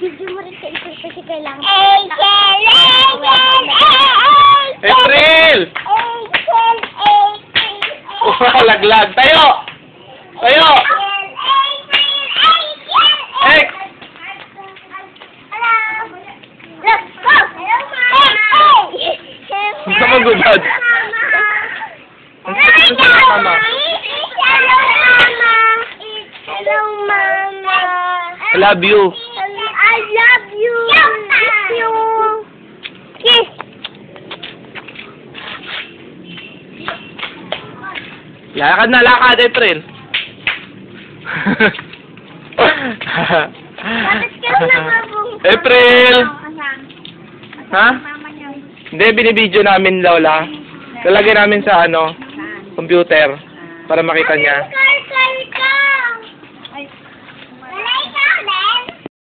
Video mo rin sa ito kasi kailangan. April! Oh, laglag. Tayo! Tayo! X! Let's go! Hindi ka magubad. Mama. Hello, Mama. I love you. I love you. Kiss you. Kiss. Lakad na, lakad, April. April! Ha? Hindi, binibideo namin, Lola. Lalagay namin sa, computer. Para makita niya.